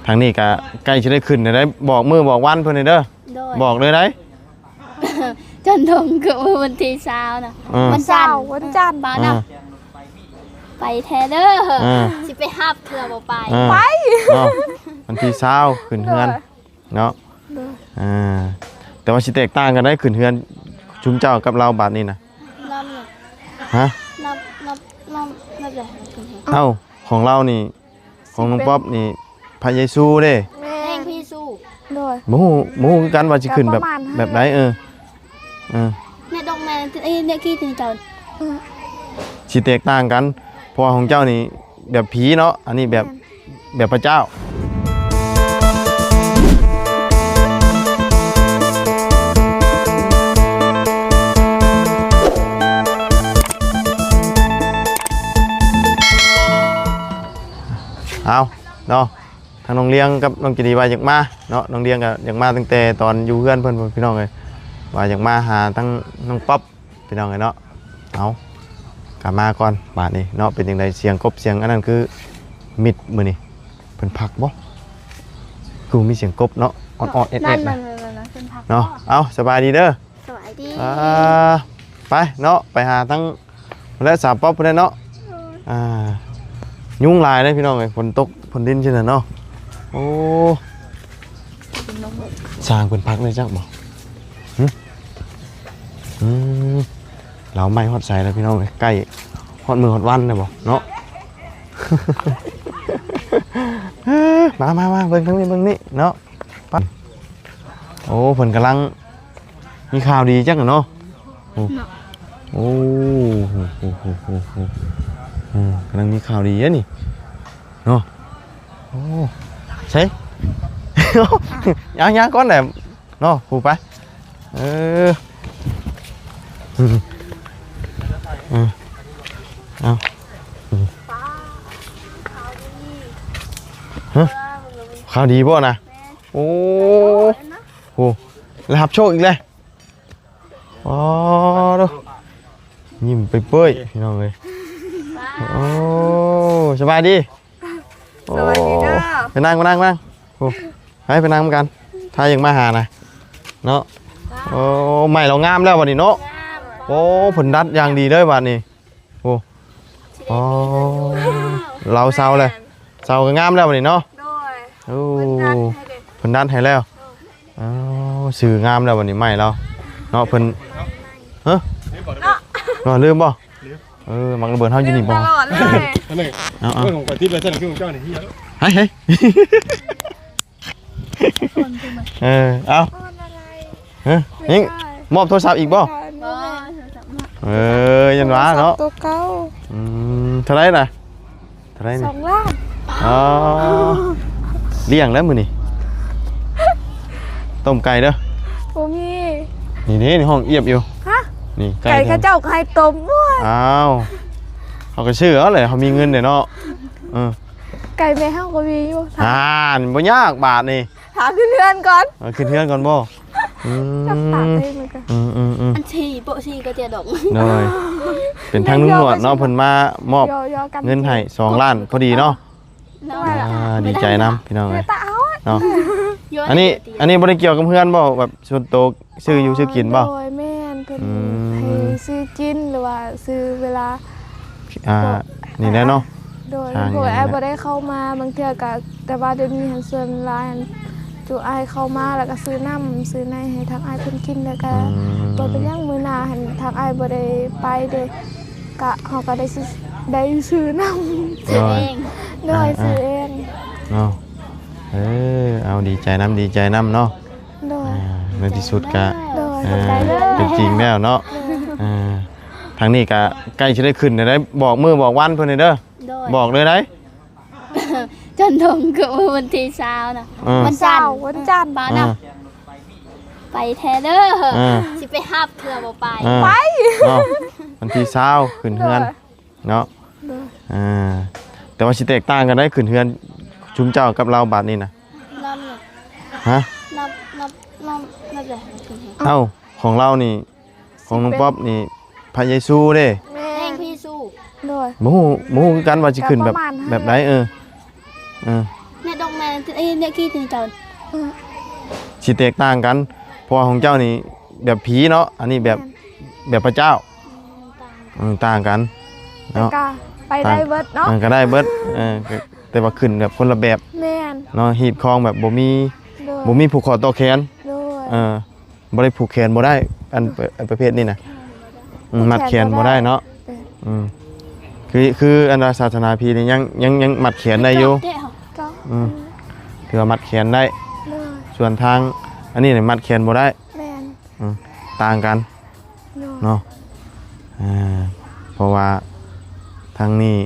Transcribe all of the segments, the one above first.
ทางนี้ก็ใกล้จะได้ขึ้นได้บอกมือบอกวันเพื่อนเด้อบอกเลยได้จันทงกับวันที่เช้านะวันจันทร์บ้านนะไปแทเดอร์สิไปฮับเพื่อบ่ไปวันที่เช้าขึ้นเฮือนเนาะแต่ว่าสิแตกต่างกันได้ขึ้นเฮือนชุมเจ้ากับเราบาดนี้นะฮะนับเลยเอ้าของเรานี่ของน้องป๊อบนี่พระเยซูเด้แม่งพี่สู้ด้วยหมูกันว่าจะขึ้นแบบไหนเนี่ยดอกแม่เนี่ยขี้ถึงเจ้าสิแตกต่างกันเพราะของเจ้านี่แบบผีเนาะอันนี้แบบพระเจ้าเอาเนาะทางน้องเลี้ยงกับน้องจิดีว่าอยากมาเนาะน้องเลี้ยงก็อยากมาตั้งแต่ตอนอยู่เพื่อนเพื่อนพี่น้องเลยว่าอยากมาหาทั้งน้องป๊อปพี่น้องเลยเนาะเอากลับมาก่อนบาดนี้เนาะเป็นยังไงเสียงกบเสียงอันนั้นคือมิดมือนี่เพิ่นพักบ่คือมีเสียงกบเนาะอ่อนๆเอ็ดๆนะเนาะเอาสบายดีเด้อสบายดีไปเนาะไปหาทั้งและสาวป๊อปเพิ่นเนาะยุ่งลายได้พี่น้องเลยฝนตกฝนดินใช่ไหมเนาะโอ้สร้างเป็นพักเลยจักบอกเราไม่ฮอดใส่แล้วพี่น้องเลยใกล้ฮอดมือฮอดวันเลยบอกเนาะมาเบิ่งทั้งนี้เบิ่งนี่เนาะปั๊บโอ้ฝนกำลังมีข่าวดีจังเนาะโอ้กำลังมีข่าวดีอะนี่เนาะโอ้ใช่ยังก้อนแหลมเนาะผูไปเอาข่าวดีป่ะนะโอ้โหแล้วหับโชคอีกเลยอ๋อดูยิ้มไปเปื่อยพี่น้องเลยโอ้สบายดีสบายดีเด้อไปนั่งโอ้ไปนั่งกันถ้ายังมาหานะเนาะโอ้ใหม่เรางามแล้ววันนี้เนาะโอ้ผลดัดอย่างดีเลยวันนี้โอ้เราเศร้าเลยเศร้าก็งามแล้ววันนี้เนาะโอ้ผลดัดให้แล้วสื่องามแล้ววันนี้ใหม่เราเนาะเพิ่นเฮ้ยลืมบ่มังระเบิดเท่ายูนิบอลเอาของที่ไปเส้นของเจ้าหน้าที่เยอะเฮ้ยเอายิงมอบโทรศัพท์อีกบ่ยันวะเนาะตัวเก่าเท่าไรน่ะเท่าไรนี่2 ล้านเลี้ยงแล้วมือนี่ต้มไก่เด้อโอ้มีนี่ห้องเอียบอยู่นี่ไก่ข้าเจ้าไข่ต้มด้วยอ้าวเขาก็ชื่อเขาเลยเขามีเงินเนาะไก่แม่ห้างก็มีอยู่บ่ยากบาทนี่ถามขึ้นเพื่อนก่อนขึ้นเพื่อนก่อนบ่จับปากได้เหมือนกันอันชีโปชีก็จะดกเลยเป็นทางนุ่งหนวดเนาะเพิ่นมามอบเงินให้2 ล้านพอดีเนาะดีใจน้ำพี่น้องเลยเนาะอันนี้บ่ได้เกี่ยวกับเพื่อนบ่แบบส่วนโตซื้ออยู่ซื้อกินบ่โดยแม่นเพิ่นให้ซื้อกินหรือว่าซื้อเวลานี่แน่เนาะโดยพวกไอ้บ่ได้เข้ามาบางเทื่อก็แต่ว่าเดี๋ยวนี้หันส่วนหลายจูไอ้เข้ามาแล้วก็ซื้อน้ำซื้อในให้ทางไอ้เพิ่นกินแล้วก็บ่เป็นหยังมื้อหน้าหันทางไอ้บ่ได้ไปเด้ก็เฮาก็ได้ซื้อน้ำซื้อเองโดยซื้อเองเนาะเอาดีใจน้ำเนาะโดยในที่สุดก็เป็นจริงแล้วเนาะทางนี้ก็ใกล้จะได้ขึ้นได้บอกมือบอกวันเพื่อนเด้อบอกเลยได้จันทงกับวันที่เช้านะวันจันทร์บ้านนะไปแทเดอร์สิไปฮับเพื่อบ่ไปวันที่เช้าขึ้นเฮือนเนาะแต่ว่าสิแตกต่างกันได้ขึ้นเฮือนชุมเจ้ากับเราบาดนี้นะฮะนับเลยเอ้าของเรานี่ของน้องป๊อบนี่พระเยซูเด้แม่งพี่สู้หมูกันว่าจะขึ้นแบบไหนเนี่ยดอกแม่ ม่ไอ้เนี่ยกี้ถึงเจ้า สิแตกต่างกันเพราะว่าของเจ้านี่แบบผีเนาะอันนี้แบบพระเจ้าต่างกัน แต่ เนาะ ก็ไปได้เบิดเนาะ มันก็ได้เบิดแต่ว่าขึ้นแบบคนละแบบ แม่น เนาะหีบคองแบบบ่มี โดย บ่มีผูกคอต่อแขน โดย บ่ได้ผูกแขนบ่ได้อันประเภทนี้นะมัดแขนบ่ได้เนาะอืมคืออันศาสนาพีนี่ยังมัดแขนได้อยู่ ก็ คือว่ามัดแขนได้ โดย ส่วนทางอันนี้เนี่ยมัดแขนบ่ได้ แม่น ต่างกัน โดย เนาะเพราะว่าทางนี้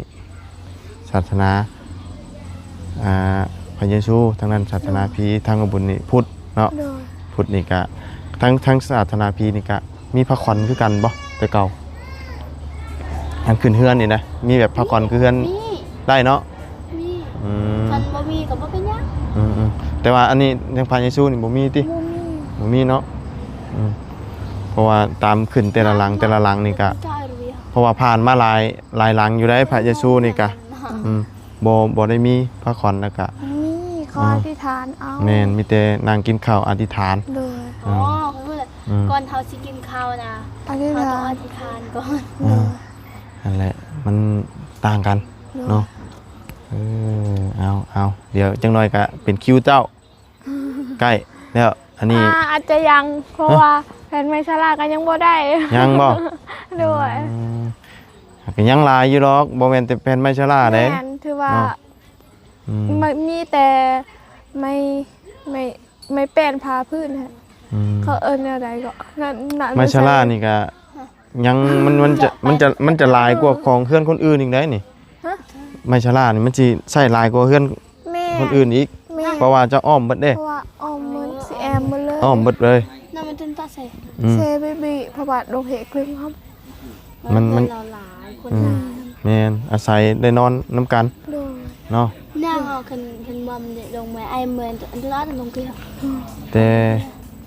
ศาสนาพระเยซูทางนั้นศาสนาพีทางอุบุญนี่พุทธเนาะ โดย พุทธนี่กะทั้งศาสนาพีนี่กะมีพระขวัญคือกันบ่แต่เก่าอันขึ้นเฮือนนี่นะมีแบบพระขวัญคือเฮือน มี ได้เนาะ มี อืม คันบ่มีก็บ่เป็นหยัง แต่ว่าอันนี้ทางพระเยซูนี่บ่มีติ บ่มี บ่มีเนาะเพราะว่าตามขึ้นแต่ละหลังนี่กะ เจ้าเรีย เพราะว่าผ่านมาหลายหลังอยู่ได้พระเยซูนี่กะบ่ได้มีพระขวัญแล้วกะ มีขออธิษฐานเอา แม่นมีแต่นางกินข้าวอธิษฐาน โดย อ๋อเขาพูดเลยก่อนเฮาสิกินข้าวนะ อธิษ เรา ฐา ต้องอน ธิษฐานก่อน โดย นั่นแหละมันต่างกัน เนาะเอาเดี๋ยวจังหน่อยก็เป็นคิวเจ้า ใกล้แล้วอันนี้ อาจจะยังเพราะว่าแผนไม่ฉลาดกันยังบ่ได้ ยังบ่ ด้วย ก็ยังหลายอยู่หรอกบ่แม่นแต่แผ่นไม้ชะลาเด้ แม่นถือว่า อืม มันมีแต่ไม่แป้นพาพื้นฮะ อืม เขาเอิ้นอะไรก็นั่น ไม้ชะลานี่ก็ยังมันจะหลายกว่าของเพื่อนคนอื่นอีกได้นี่ ฮะ ไม้ชะลานี่มันสิใช้หลายกว่าเพื่อน แม่ คนอื่นอีก แม่ เพราะว่าเจะอ้อมเบิดเด้ เพราะว่าออมมันสิแอมหมันเลย อ้อมเบิดเลย นั่นมันจนตาใส่ อืม เซเบบีเพราะว่าโดนเหตุครึ่งครับ มัน เราหลายคน อืม นะ แม่นอาศัยได้นอนนํกัน โดย เนาะ หน้าเฮาคันบ่มเนี่ยลงมาไอ้เหมือนอันตรายลงเกี่ยว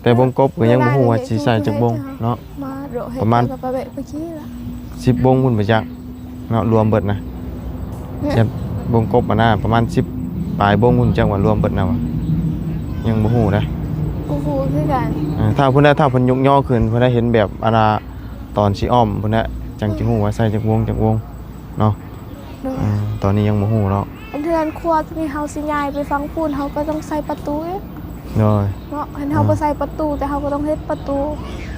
แต่วงกบก็ยังบ่ฮู้ว่าสิใส่จักวงเนาะ มาโดนเหตุ ประมาณ กับประเบะเมื่อกี้ละ 10วงพุ่นไปจักเนาะรวมเบิดนะจะวงกบน่ะประมาณ10ปลายวงพุ่นจักว่ารวมเบิดนะวะยังบ่ฮู้นะ โอ้โหคือกัน ถ้าเพิ่นได้ถ้าเพิ่นยกย่อขึ้นเพิ่นได้เห็นแบบอาณาตอนสิอ้อมเพิ่นน่ะจังสิฮู้ว่าใส่จักวงเนาะ โดย ตอนนี้ยังบ่ฮู้เนาะ อันเทือนครัวที่เฮาสิย้ายไปฟังพูนเฮาก็ต้องใส่ประตูเอง โดย เนาะเห็นเฮาบ่ใส่ประตูแต่เฮาก็ต้องเฮ็ดประตู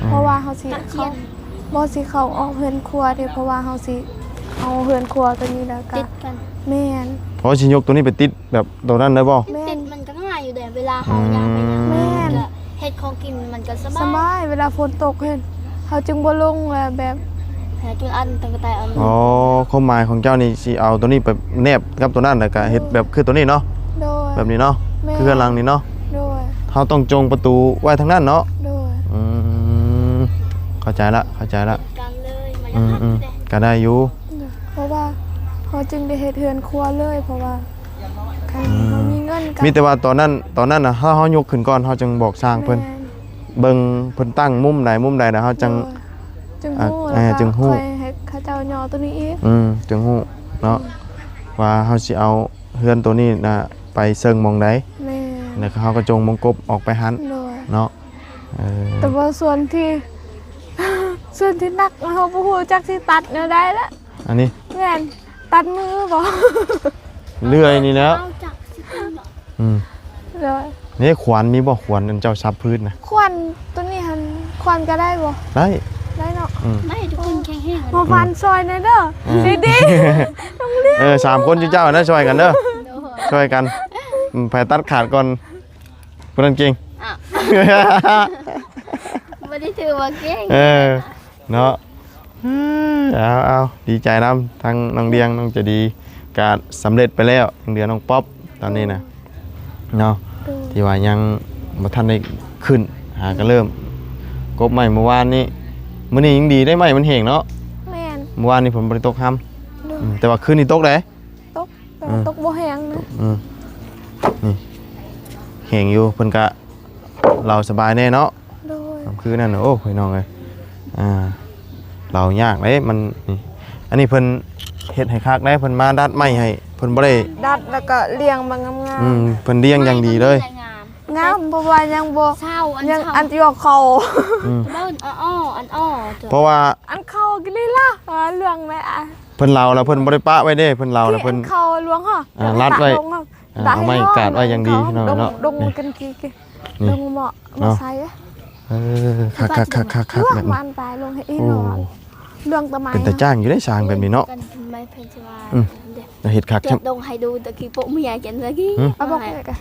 เพราะว่าเฮาสิ ตัดเที เข้าย น บ่สิเข้าออกเฮือนครัวเด้เพราะว่าเฮาสิเอาเฮือนครัวตัวนี้แล้วก็ ติดกัน แม่น เพราะสิยกตัวนี้ไปติดแบบตัวนั้นได้บ่ แม่ ติ น ดมันก็ง่ายอยู่แต่เวลาเฮาย่างไปย่าง แม่ มาน ก็เฮ็ดของกินมันก็ส ส บาย บายเวลาฝนตกเห็นเฮาจึงบ่ลงแล้วแบบ หาจุดอันตั้งกระต่ายเอา อ๋อความหมายของเจ้านี่สิเอาตัวนี้ไปแนบกับตัวนั้นแล้วก็เฮ็ดแบบคือตัวนี้เนาะ โดย แบบนี้เนาะ แม่ คือข้างหลังนี่เนาะ โดย เฮาต้องจงประตูไว้ทางนั้นเนาะ โดย เข้าใจละ กันเลยมันยังหักอยู่แต่ ก็ได้อยู่ เพราะว่าเฮาจึงได้เฮ็ดเฮือนครัวเลยเพราะว่าคันเฮามีเงินกั มีแต่ว่าตอนนั้นน่ะถ้าเฮายกขึ้นก่อนเฮาจึงบอกสร้างเพิ่นเบิ่งเพิ่นตั้งมุมใดน่ะเฮาจึง จึงฮู้ จึงฮู้ ค่อยให้เขาเจ้าย่อตัวนี้อีก จึงฮู้เนาะว่าเฮาสิเอาเฮือนตัวนี้น่ะไปเซิงหมองใด แม่ แล้วก็เฮาก็จงมงกบออกไปหัน โดย เนาะ แต่ว่าส่วนที่ ส่วนที่หนักเฮาบ่ฮู้จักสิตัดแนวใดละ อันนี้ แม่นตัดมือบ่ เลื่อยนี่แล้ว เอาจักสิเป็นเนาะ เลย นี่ขวานมีบ่ขวานอันเจ้าซับพื้นนะ ควันตัวนี้หันควันก็ได้บ่ ได้ ได้เนาะ ไม่ทุกคนแข็งแรง มาฟันซอยหน่อยเด้อดี 3คนเจ้านะช่วยกันเด้อช่วยกันแผลตัดขาดก่อนเพิ่นเก่ง อ่ะบ่ได้ถือว่าเก่ง เนาะเอาดีใจนำทั้งน้องเดียงน้องจะดีการสำเร็จไปแล้วยังเหลือน้องป๊อปตอนนี้นะเนาะที่ว่ายังบ่ทันได้ขึ้นหาก็เริ่มกบใหม่เมื่อวานนี้มื้อนี้ยังดีได้ไหมมันแห้งเนาะ ๆแม่น เมื่อวานนี้ฝนบ่ได้ตกค่ ดู ำแต่ว่าคืนนี้ตกเด้ ตกแต่ว่าตกบ่แห้งนะ นี่แห้งอยู่เพิ่นก็เราสบายแน่เนาะ โดย คือนั่นน่ะโอ้พี่น้องเอ้ยเรายากเด้มันนี่อันนี้เพิ่นเฮ็ดให้คักได้เพิ่นมาดัดไม้ให้เพิ่น พิ่นบ่ได้ ดัดแล้วก็เลี้ยงมางาม เพิ่นเลี้ยงอย่างดีเลย ๆงามเพราะว่ายังบ่ เศร้าอัน ยัง เศร้า อันที่ว่าเขา เบิ้ลอ้ออันอ้อจ้ะ เพราะว่า อันเขากินเลยล่ะเรื่องไหนอ่ะ เพิ่นเล่าแล้วเพิ่นบ่ได้ปะไว้เด้เพิ่นเล่าแล้วเพิ่น ที่อัเขาหลวงเหรอ รัดไว้ ลงเหรอ เอาไม้กาดไว้อย่างดีพี่น้องเนาะ ดงกันกี่ นี่ ดงเหมาะมาใส่ คักๆๆๆ เรื่อง แบบนี้ มันตายลงให้อี โอ้ หนอนเรื่องตะไม เป็นตาจ้างอยู่ได้สร้างแบบนี้เนาะ กันไม่เพนชวา เฮ็ดคัก เก็ จั บดงให้ดูตะกี้ปุ๊เมียกันตะกี้ เอาบอกเลยกัน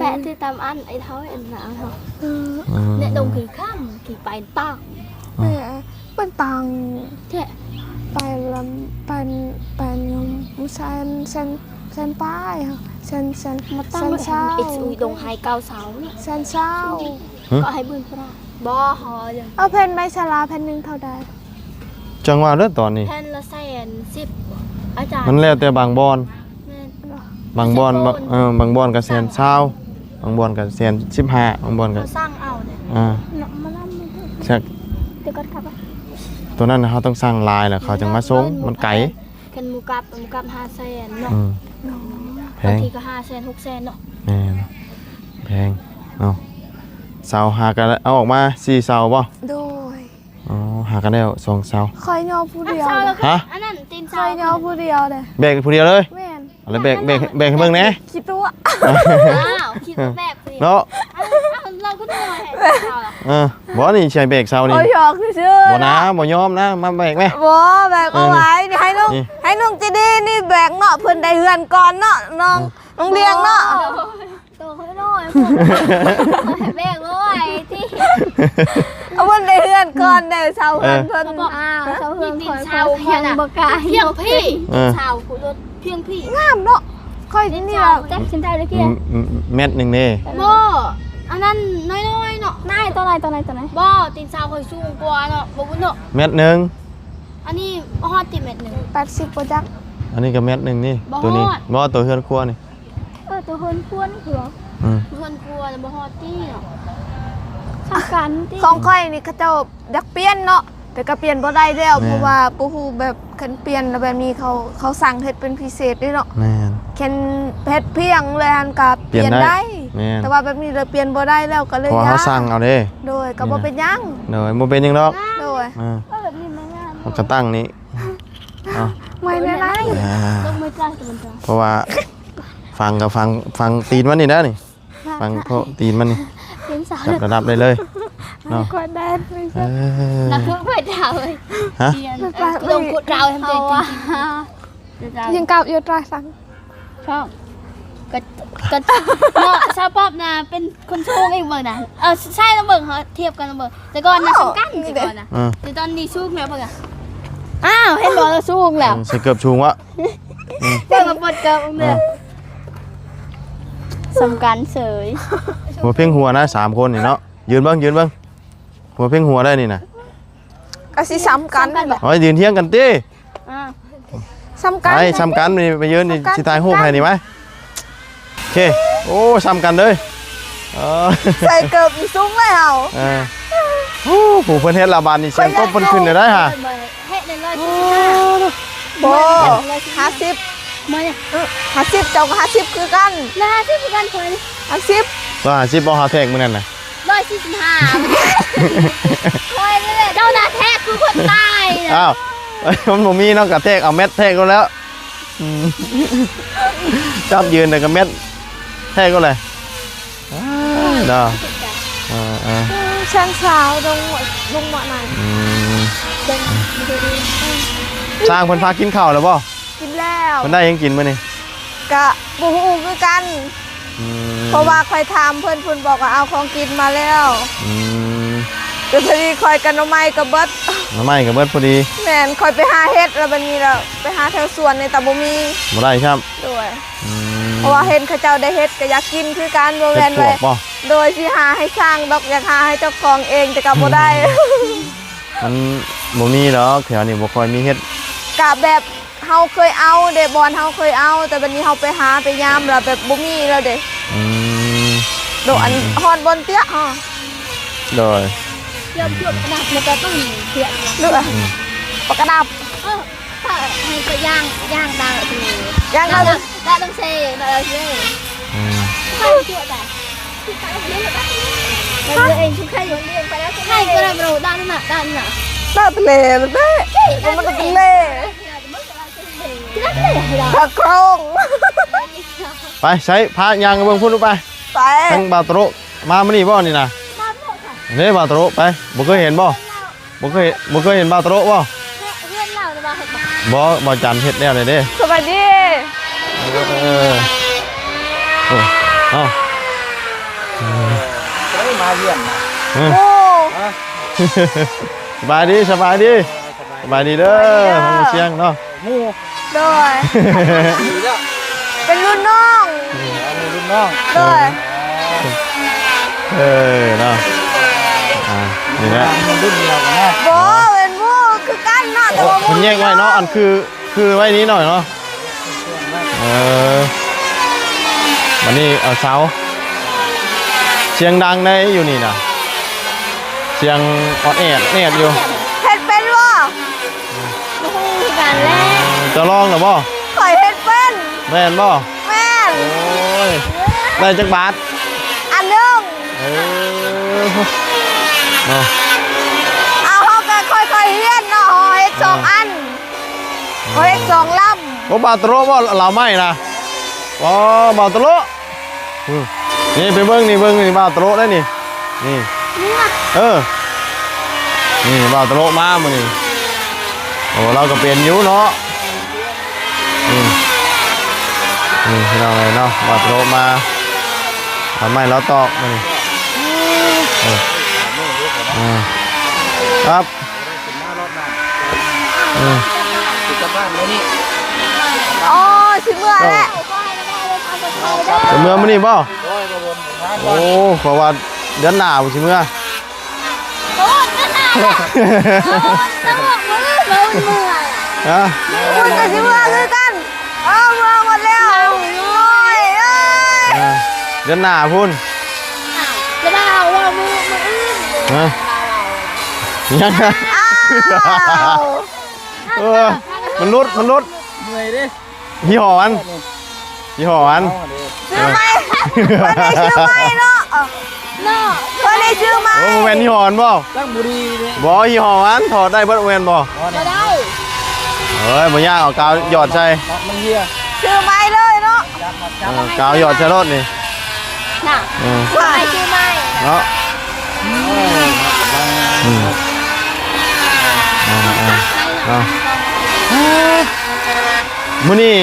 แปะที่ตามอันไอ้เท้าไอ้หนาวเนาะเนี่ยดงกี่ข้ามกี่ไปปัก เป็นตัง แท้ ไปลำไปยมมุชันเซนป้ายค่ะเซน มาตั้งไว้ เช้า ไอ้อุยดงไฮเกาเสาเนี่ย เซนเช้า ก็ให้บืนพระบ่หอยัง เอาแผ่นใบชาลาแผ่นหนึ่งเท่าใด จังหวะเด้อตอนนี้ แผ่นละ110อาจารย์ มันแล้วแต่บางบอน แม่น บางบอนบางบอนก็แสนเช้าบางบอนก็แสน15บางบอนก็ เขาสร้างเอาเนี่ย มาล่ำเลย ชัก เดี๋ยวก็กลับอ่ะ ตัวนั้นเขาต้องสร้างลายแล้วเขาจึงมาส่งมันไกล กันหมูกับ500,000เนาะ แพ บาง ง ทีก็500,000 600,000เนาะ แม่นแพงเอาเสาหากันแล้วเอาออกมา4เสาบ่ โดย อ๋อหากันแล้ว2เสา คอยยอผู้เดียว เช้า เล แล้ ยว ฮะ อันนั้นตีน ค เช้า อยยอผู้เดียวเลย แบกผู้เดียวเลย แม่น อะไรแบกให้เบิ่งแหน่ คิดตัว อ้าวคิดว่าแบกสิ เนาะ เราก็ต้องให้เช้าล่ะ บ่นี่ใช้แบกเสานี่ โอ้ยหยอกชื่อ บ่นะบ่ยอมนะมาแบกแม่ บ่แบกเอาไว้นี่ให้น้องจีดีนี่แบกเนาะเพิ่นได้เฮือนก่อนเนาะน้องเลี้ยงเนาะ โตให้หน่อยพวกให้แบกเลยที่ เอาเพิ่นได้เฮือนก่อนได้เช่าเฮือนเพิ่น เขาบอกเช้าเฮือนคอยเช้าเพียงบ่กล้าเพียงพี่เช้าผู้รถเพียงพี่ งามเนาะค่อย ตีน นี่ เช้า ล่ะ แจ็คฉันได้แล้วเกี้ย เม็ดหนึงนี่ บ่อันนั้นน้อยๆเนาะ นายตัวไหน บ่ตีนเช้าคอยสูงกว่าเนาะบ่บุญเนาะ เม็ดหนึง อันนี้ฮอดติเม็ดหนึ่ง 80บ่จัก อันนี้ก็เม็ดหนึงนี่ บ่ ตัวนี้ ฮอด บ่ตัวเฮือนครัวนี่ ตัวเฮินควรคือ อืม เฮินครัวแล้วบ่ฮอดตี้เนาะสำคัญตี้ ของค่อยนี่เขาเจ้าอยากเปลี่ยนเนาะแต่ก็เปลี่ยนบ่ได้แล้วเพราะว่าบ่ฮู้แบบคันเปลี่ยนแล้วแบบนี้เขาสั่งเฮ็ดเป็นพิเศษด้วยเนาะ แม่น แค่เฮ็ดเพียงเลยอันก็เปลี่ยน เปลี่ยนได้ ได้ แม่น แต่ว่าแบบนี้เลยเปลี่ยนบ่ได้แล้วก็เลย เพราะว่าเขาสั่งเอาเด้ โดยก็บ่เป็นหยัง เด้อบ่เป็นหยังดอก โดย แบบนี้มันงาม มันก็ตั้งนี้เอา ไม่ได้ไร ลงไม่กล้าตัวมันจ้ะ เพราะว่าฟังกับฟังตีนมันนี่นะนี่ฟังเพราะตีนมันนี่ เห็นสาว จับระดับได้เลยเนาะ ก็ได้ไม่ เอ ใช่ อ นักเครื่องไปดาวเลย ฮะ เรียนลงกุดเราทำใจจริง ยังกับอยู่ตราสัง ชอบก็เนาะชาวป๊อบนะเป็นคนโชงเองเบิ่งนะใช่แล้วเบิ่งเขาเทียบกันแล้วเบิ่งแต่ก่อนนะสำคัญแต่ก่อนนะ อืม แต่ตอนนี้สู้แล้วเบิ่งอ่ะอ้าวเห็นบ่เราสู้แล้ว ใส่เกือบชูงวะ เบิ่งมาปวดเกิบเนี่ยสำคัญเสย หัวเพ่งหัวนะ3คนนี่เนาะยืนเบิ่งหัวเพ่งหัวได้นี่นะ ก็สิซ้ำกันนั่นแหละ เอายืนเที่ยงกันติ ซ้ำกัน ไปซ้ำกันนี่ไปยืนนี่สิตายโฮกให้นี่ไหมโอเคโอ้ซ้ำกันเลยเออ ใส่เกิบมีซุ้งเลยเฮา เออโอ้ผู้เพิ่นเฮ็ดละบานนี่เสียงตบเพิ่นขึ้นได้ฮะ เฮ็ดในร้อย บ่ 50มาเนี่ย 50เจ้าก็50คือกัน แล้ว50คือกันคนนี้ 50 ก็50บ่หาแทกมื้อนั้นน่ะ 145คอยเลยเจ้าหน้าแท้คือคนตาย อ้าวมันบ่มีเนาะกระแทกเอาเม็ดแทกก็แล้วอืมจับยืนแต่ก็เม็ดแทกก็เลยเด้อฉันสาวลงมาไหน สร้างเพิ่นพากินข้าวแล้วบ่ กินแล้ว เพิ่นได้หยังกินมื้อนี้ ก็บ่ฮู้คือกัน เพราะว่าคอยถามเพิ่นบอกว่าเอาของกินมาแล้วก็พอดีคอยกันเอาไม้กับเบิด น้ำไม้ก็เบิดพอดี แม่นคอยไปหาเฮ็ดแล้วบัดนี้แล้วไปหาแถวสวนในตะบ่มี บ่ได้ครับ ด้วยเพราะว่าเห็นเขาเจ้าได้เฮ็ดก็อยากกินคือกันบ่ เฮ็ แม่ ด น ปว ไว้ กบ่ โดยสิหาให้สร้างดอกอยากหาให้เจ้าของเองแต่ก็บ่ได้ มันบ่มีดอกแถวนี้บ่ค่อยมีเฮ็ด กะแบบเฮาเคยเอาเด้บอลเฮาเคยเอาแต่บัดนี้เฮาไปหาไปยามแล้วแบบบ่มีแล้วเด้ โดอันฮอนบนเตี้ยฮะ โดย เทียบกระดาษแล้วก็ต้องเทียบ เลือปากกระดับ ให้ไปย่างตามที ย่างกัน ได้ต้องเซ่ได้เซ่ให้ชั่วแต่เราเองทุกใครอยู่เรียนไปแล้วให้ก็ได้เราด้านน่ะ หน้าทะเลเลยแม่มันก็ทะเลตะโครง ไปใช้พายางกระเบื้องพุ่นลงไป ไป ทั้งบาโตะมานี่บ่นี่นะนี่บาโตะไปบ่เคยเห็นบ่บ่เคยเห็นบาโตะบ่ เพื่อนเราจะมาเห็น บ่จันเฮ็ดแล้วเลยเด้ สวัสดี โอ้เอา มาเยี่ยม โอ้ สบายดีสบายดีเด้อทางเชียงเนาะ หมู่ โดย ดีแล้ว เป็นรุ่นน้อง รุ่นน้อง โดย เนาะนี่แหละ รุ่นเดียวกันนะ โบเป็นหมู่คือกันเนาะแต่ว่าห มันแยกไว้เนาะอันคือไว้นี้หน่อยเนาะวันนี้เอาเสาเสียงดังได้อยู่นี่นะเสียงออดแอดอยู่ เฮ็ดเป็นบ่ การแรก จะลองหรือบ่ ข่อยเฮ็ดเป็น แม่นบ่ แม่น โอ้ยได้จักบาท อันหนึง เนาะ เอาเฮาก็ค่อยๆเรียนเนาะเฮ็ด2อันเฮ็ด2ลำ บ่บาตโรบ่เราไม่นะบ่บาตโรนี่ไปเบิ่งนี่บาตโรได้นี่นี่นี่บาตโรมามื้อนี้โอ้เราก็เป็นอยู่เนาะนี่พี่น้องเลยเนาะบาตโรมาทำไมเราตอกมื้อนี้ครับจะบ้านแล้วนี่ อ๋อสิเมื่อแหละ จะเมื่อมื้อนี้บ่ ร้อยกว่าบนทาง โอ้ขอว่าเดือนหน้าบ่สิเมื่อ โอ้ยนั่นน่ะต้องบอกมือเราเมื่อย ฮะ คุณก็สิเมื่อคือกันเมื่อหมดแล้วโอ้ยเอ้ย เดือนหน้าพุ่น จะได้ว่ามืออื่น ฮะยังไง อ้าว มันรุด เมื่อยดิ ยี่ห้ออัน ซื้อไหมคนได้ชื่อไหมเนาะ เนาะ คนได้ชื่อไหม โอ้แมนยี่ห้ออันบ่ ตั้งบุรีเนี่ย บ่ยี่ห้ออันถอดได้เบิดแมนบ่ ก็ได้ เฮ้ยบ่ยากเอากาวหยอดใส่ มันเหี้ย ชื่อไหมเลยเนาะ กาวหยอดใส่รถนี่ น่ะไม่ชื่อไม่ เนาะมื้อนี้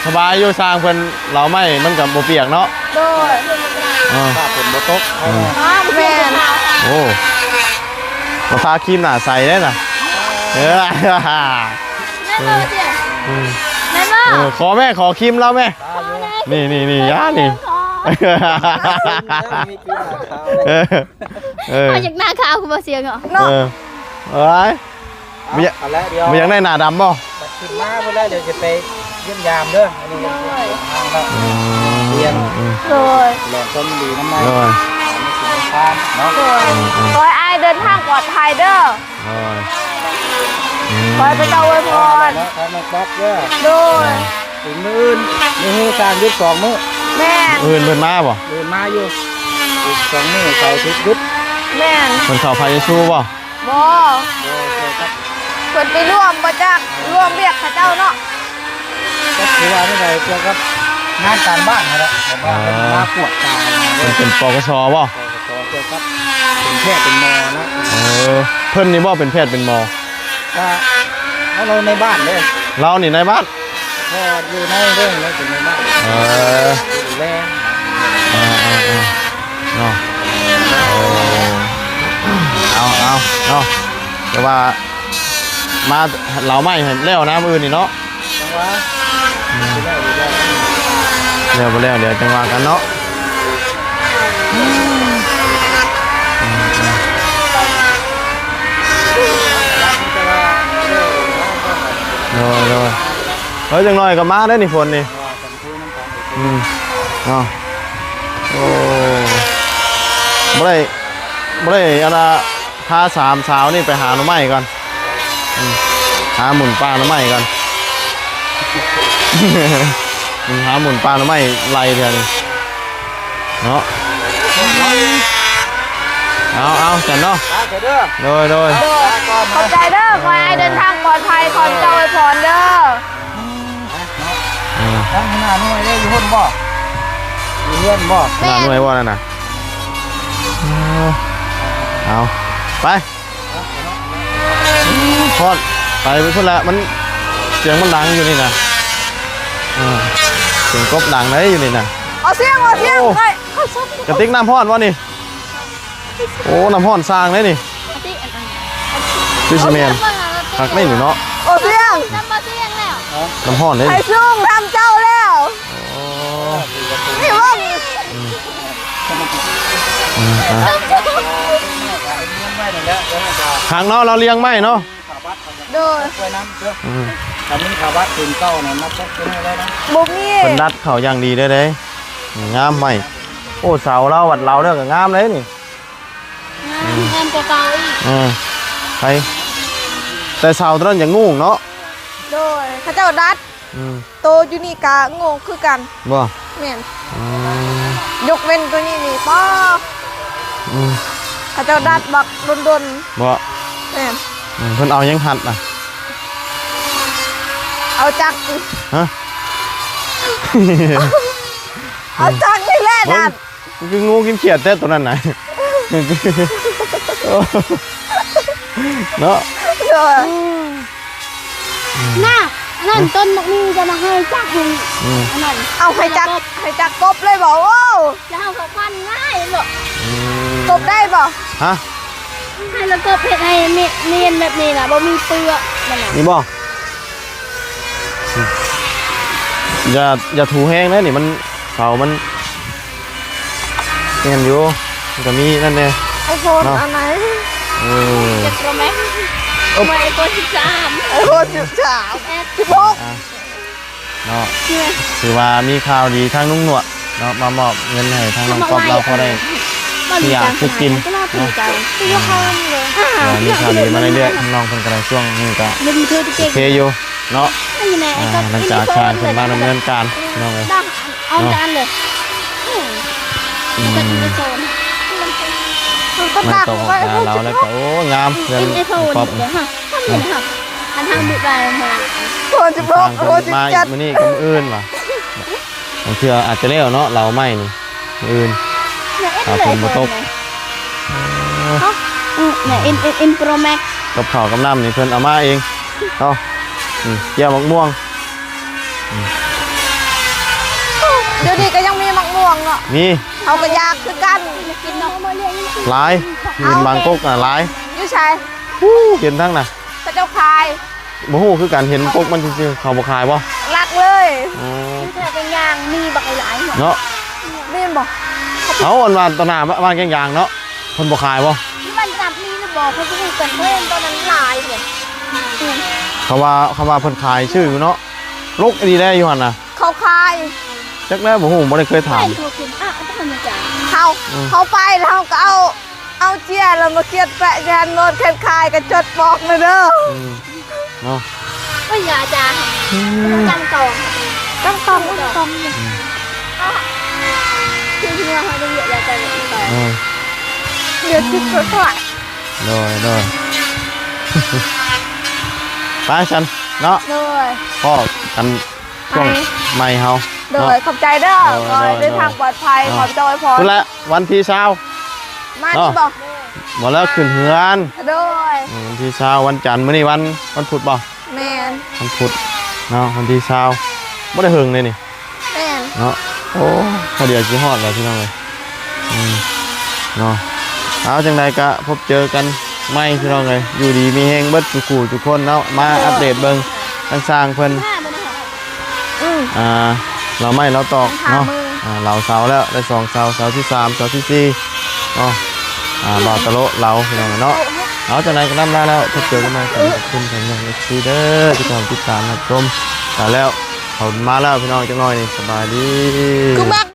สบายอยู่สร้างเพิ่นเราไม่มันก็บ่เปียกเนาะ โดย ถ้าฝนบ่ตก แม่น โอ้มาทาครีมหน้าใสได้น่ะแม่บอกเจ้แม่บอก ขอแม่ขอครีมเราแม่นี่ย่านี่ มาจากหน้าขาวคุณบอเสียงเหรอ เนาะ เอ้ยไม่อยากได้หน้าดำบ่ ขึ้นมาเพื่อเดี๋ยวจะไปเยี่ยมยามเด้ออันนี้เรียน โดย แหล่งต้นดีน้ำมัน โอ้ย ทานเนาะ โดยขอให้อายเดินทางปลอดภัยเด้อ โอ้ย ขอให้พระเจ้าอวยพร แล้วทานมาป๊อกเด้อ โดย ถึงมื้ออื่นมื้อการยุด2มื้อ แม่น อื่นเพิ่นมาบ่ เดินมาอยู่อีก2มื้อเสาร์อาทิตย์ยุด แม่น เพิ่นเข้าพายชูบ่ บ่เพิ่นไปร่วมบ่จักร่วมเรียกพระเจ้าเนาะ ก็คือว่านี่ไงเกี่ยวกับงานการบ้านนั่นแหละแบบว่าเป็นมาปวดตา เพิ่นเป็นปกสบ่ เกี่ยวกับเป็นแพทย์เป็นหมอนะ เพิ่นนี่บ่เป็นแพทย์เป็นหมอ ก็เราในบ้านเลย เรานี่ในบ้าน พออยู่ในเรื่องแล้วเป็นในบ้าน ดูแล เนาะเอาแต่ว่ามาเราไม่เห็นแล้วนะมื้อนี้เนาะ จังหวะดูแล แล้วบ่แล้วเดี๋ยวจังว่ากันเนาะโดยเฮ้ยจังหน่อยก็มาได้นี่ฝนนี่เนาะโอ้บ่ได้อันน่ะพาสามสาวนี่ไปหาหน่อไม้ก่อนหาหมุนปลาหน่อไม้ก่อน มึงหาหมุนปลาหน่อไม้ไล่เถอะนี่เนาะเอาจันเนาะ เด้อ โดย ขอบใจเด้อขอให้เดินทางปลอดภัยขอเจ้าอวยพรเด้อ ทั้งหน้าหน่วยได้อยู่หุ่นบ่อยู่เฮือนบ่ หน้าหน่วยว่านั่นน่ะเอาไปพอดไปพุ่นละมันเสียงมันดังอยู่นี่นะเสียงกบดังเลยอยู่นี่นะ เอาเสียงไปเขาชอบ กระติกน้ำพอดวะนี่โอ้น้ำพอดสร้างเลยนี่พี่ซีเมนผักไม่หนิเนาะ เอาเสียง น้ำมาเสียงแล้ว น้ำพอดเลย ไอ้ซุ่มทำเจ้าแล้วนี่ว่า ทางเนาะเราเลี้ยงไม่เนาะ โดย ไปน้ำเด้อทำนี้ขาวัดถึงเก้าเนี่ยนับตกเป็นให้ได้นะ บุมี เป็นดัดเขาอย่างดีได้งามไหมโอ้เสาเราวัดเราเด้อก็งามเลยนี่ งามกว่าเก่าอีก ไปแต่เสาตอนนั้นอย่างงูเนาะ โดยข้าเจ้าดัดโตอยู่นี่กะงงคือกัน บ่ แม่นยกเว้นตัวนี้นี่ป้าข้าเจ้าดัดบักดน บ่ ๆแม่น เพิ่นเอายังหัดอ่ะ เอาจักร ฮะ เอาจักรนี่แหละดัด คืองูกินเขียดแต่ตัวนั้นน่ะเนาะ โดย น่านั่นต้นมะมีจะมาให้จักหนึ่งนั่น เอาให้จักรกบเลยบอกโอ้ จะเอาเขาพันง่ายหรอก กบได้บ่ ฮะ ให้แล้วก็เผ็ดให้เนียนแบบนี้นะบ่มีเปลือกนั่นน่ะ นี่บ่อย่าถูแห้งนะนี่มันเสามันเนียนอยู่มันก็มีนั่นเอง ไอโฟนอันไหน เจ็ดโปรแม็กซ์ไม่ไอโฟน13 ไอโฟน16 เนาะถือว่ามีข่าวดีทางนุ่งหนวดเนาะมามอบเงินให้ทางน้องก๊อฟเราพอได้ที่อยากคือกิน ก็น่าภูมิใจ ที่ยกข้ามเลย มีข่าวดีมาเรื่อยๆทางน้องเพิ่นก็ได้ช่วงนี้ก็ ยังมีเธอที่ โอ เก่ง เคอยู่เนาะ นี่แน่ไอ้ก็ หลังจากทางเพิ่นมาดำเนินการน้องเอ้ย ดังเอาจานเลยจะกินไอโฟน มันก็ มัน ดัก ตก ไว้ หาเราแล้วก็โอ้งามเพื่อน กินไอโฟน ป๊อป เดี๋ยวฮะทำยังไงครับอันทำบุกได้มา โฟน ทาง 16โฟ เพิ่ น นมาอีกมื้อนี้ก็มื้ออื่นว่ะบางเทื่ออาจจะแล้วเนาะเราไม่นี่มื้ออื่น เนี่ยอินโปรแม็ก กับข้าวกับน้ำนี่เพิ่นเอามาเองเนาะเกี่ยวมะม่วง เดี๋ยวนี้ก็ยังมีมักม่วงเนาะ มี เอาก็ยากคือกัน กินเนาะมาเรียน หลายเห็นบางกกน่ะหลาย อยู่ชาย เห็นทั้งน่ะ พระเจ้าคาย บ่ฮู้คือกันเห็นกกมันซื่อๆเขาบ่ขายบ่ รักเลย อ๋อ แค่เป็นยางมีบักหลายเนาะ เนาะ นี่บอก เอาอันว่าตอนหน้าบ้านแกงยางเนาะเพิ่นบ่ขายบ่ ที่มันจับมีนะบอกเขาจะดูกันเพื่อนตอนนั้นหลายเลย เขาว่าเพิ่นขายชื่ออยู่เนาะลกดีได้อยู่หั่นน่ะ เขาคาย จักแล้วบ่ฮู้บ่ได้เคยถาม ใช่ถูกกินอ่ะจะทำยังไง เขาไปแล้วเขาก็เอาเจียแล้วมาเกียดแปะแทนโนดแคนคายกับจดบอกเลยเด้อ เนาะ ก็อย่าจะจำต่อ ต้องตองต้อง คือที่เราจะเยอะอย่าจะต่อ เดี๋ยวจิตก็ถอย โดยไปฉันเนาะ เลย พ่อกันช่วงใหม่เฮา โด เนาะ ยขอบใจเด้อขอให้เดินทางปลอดภัยขอจอยพร พุ่นละวันที่เช้า มาที่บอก บ่แล้วขึ้นเฮือน โดย วันที่เช้าวันจันทร์มื้อนี้วันพุธบ่ แมน วันพุธเนาะวันที่เช้าบ่ได้หึงเลยนี่ แมน เนาะโอ้พอเดี๋ยวสิฮอดแล้วพี่น้องเอ้ยเนาะเอาจังใดก็พบเจอกันใหม่พี่น้องเอ้ยอยู่ดีมีแฮงเบิดทุกคู่ทุกคนเนาะมาอัปเดตเบิ่งทางสร้างเพิ่น เราไม่เราตอกเนาะเราเสาแล้วได้2เสาเสาที่3เสาที่4เนาะบาตะโลเราพี่น้องเนาะเอาจังใดก็นำได้แล้วพบเจอกันใหม่ขอบคุณสำหรับซีเด้อที่ติดตามรับชมแล้วเขามาแล้วพี่น้องจังหน่อยนี่สบายดี